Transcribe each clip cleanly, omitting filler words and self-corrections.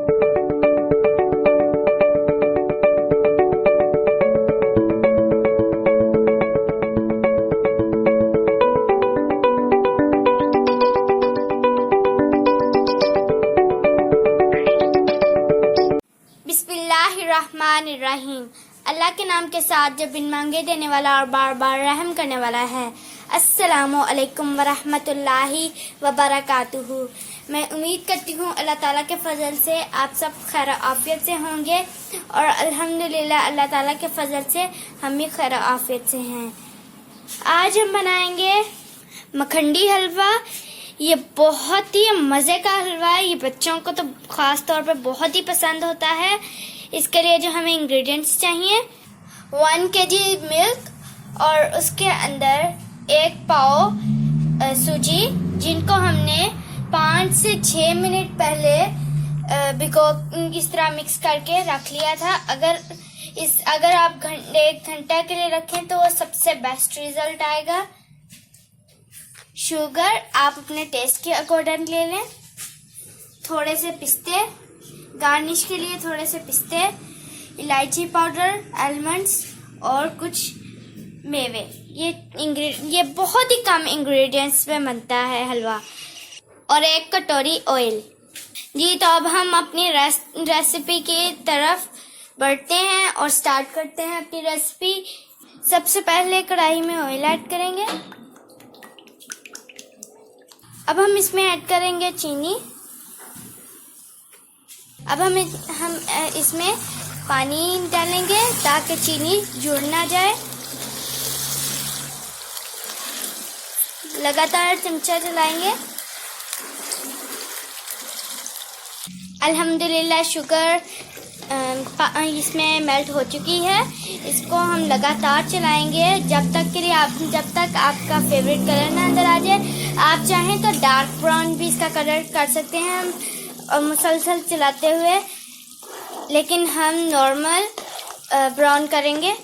बिस्मिल्लाहिर्रहमानिर्रहीम। अल्लाह के नाम के साथ जो बिन मांगे देने वाला और बार बार रहम करने वाला है। अस्सलामु अलैकुम वरहमतुल्लाहि वबरकातुहू। मैं उम्मीद करती हूँ अल्लाह ताला के फजल से आप सब खैर आफियत से होंगे और अल्हम्दुलिल्लाह अल्लाह ताला के फजल से हम भी खैर आफियत से हैं। आज हम बनाएंगे मखंडी हलवा। ये बहुत ही मज़े का हलवा है। ये बच्चों को तो ख़ास तौर पे बहुत ही पसंद होता है। इसके लिए जो हमें इंग्रेडिएंट्स चाहिए 1 kg मिल्क और उसके अंदर 1 पाव सूजी, जिनको हमने 5 से 6 मिनट पहले भिगो इस तरह मिक्स करके रख लिया था। अगर आप 1 घंटा के लिए रखें तो वो सबसे बेस्ट रिजल्ट आएगा। शुगर आप अपने टेस्ट के अकॉर्डिंग ले लें। थोड़े से पिस्ते, गार्निश के लिए थोड़े से पिस्ते, इलायची पाउडर, आलमंड्स और कुछ मेवे। ये बहुत ही कम इंग्रेडिएंट्स में बनता है हलवा। और 1 कटोरी ऑयल। जी तो अब हम अपनी रेसिपी की तरफ बढ़ते हैं और स्टार्ट करते हैं अपनी रेसिपी। सबसे पहले कढ़ाई में ऑयल ऐड करेंगे। अब हम इसमें ऐड करेंगे चीनी। अब हम इसमें पानी डालेंगे ताकि चीनी जुड़ ना जाए। लगातार चमचा चलाएंगे। अल्हम्दुलिल्लाह शुगर इसमें मेल्ट हो चुकी है। इसको हम लगातार चलाएंगे जब तक आपका फेवरेट कलर ना अंदर आ जाए। आप चाहें तो डार्क ब्राउन भी इसका कलर कर सकते हैं और मुसलसल चलाते हुए, लेकिन हम नॉर्मल ब्राउन करेंगे।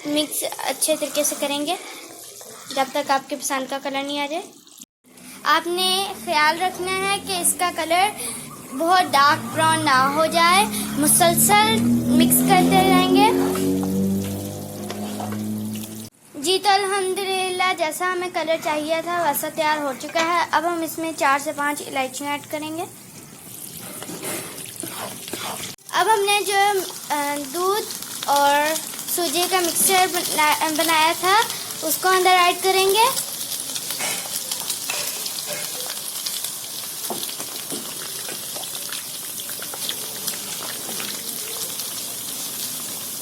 मिक्स अच्छे तरीके से करेंगे जब तक आपके पसंद का कलर नहीं आ जाए। आपने ख्याल रखना है कि इसका कलर बहुत डार्क ब्राउन ना हो जाए। मुसलसल मिक्स करते रहेंगे। जी तो अल्हम्दुलिल्लाह जैसा हमें कलर चाहिए था वैसा तैयार हो चुका है। अब हम इसमें 4 से 5 इलायचियाँ ऐड करेंगे। अब हमने जो दूध और सूजी का मिक्सचर बनाया था उसको अंदर ऐड करेंगे।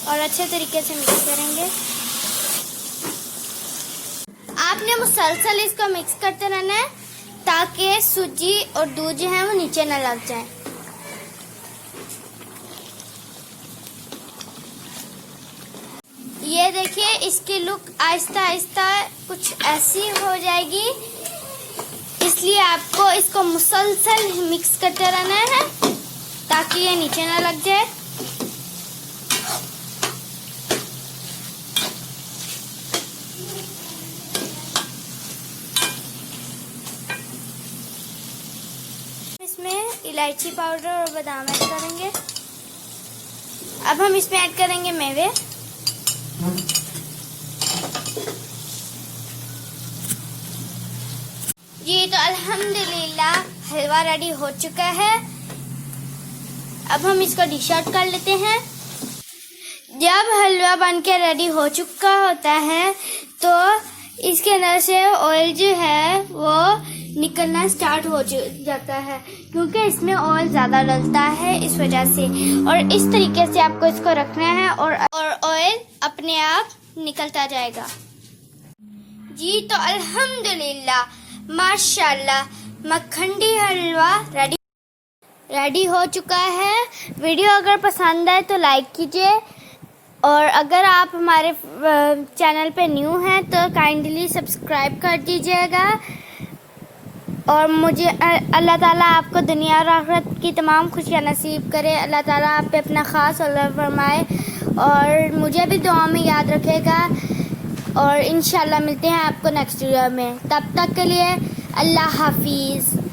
और अच्छे तरीके से मिक्स करेंगे। आपने मुसलसल इसको मिक्स करते रहना है ताकि सूजी और दूध जो है वो नीचे न लग जाए। ये देखिए इसकी लुक आहिस्ता आहिस्ता कुछ ऐसी हो जाएगी, इसलिए आपको इसको मुसलसल मिक्स करते रहना है ताकि ये नीचे न लग जाए। इसमें इलायची पाउडर और बादाम ऐड करेंगे। अब हम इसमें ऐड करेंगे मेवे। जी तो अल्हम्दुलिल्लाह हलवा रेडी हो चुका है। अब हम इसको डिश आउट कर लेते हैं। जब हलवा बनके रेडी हो चुका होता है तो इसके अंदर से ऑयल जो है वो निकलना स्टार्ट हो जाता है, क्योंकि इसमें ऑयल ज़्यादा डलता है इस वजह से। और इस तरीके से आपको इसको रखना है और ऑयल अपने आप निकलता जाएगा। जी तो अल्हम्दुलिल्लाह माशाल्लाह मखंडी हलवा रेडी हो चुका है। वीडियो अगर पसंद आए तो लाइक कीजिए और अगर आप हमारे चैनल पे न्यू हैं तो काइंडली सब्सक्राइब कर दीजिएगा। और मुझे अल्लाह ताला आपको दुनिया और आखिरत की तमाम खुशियाँ नसीब करे। अल्लाह ताला आप पे अपना ख़ास अल्लाह फरमाए और मुझे भी दुआ में याद रखेगा। और इंशाल्लाह मिलते हैं आपको नेक्स्ट वीडियो में। तब तक के लिए अल्लाह हाफिज़।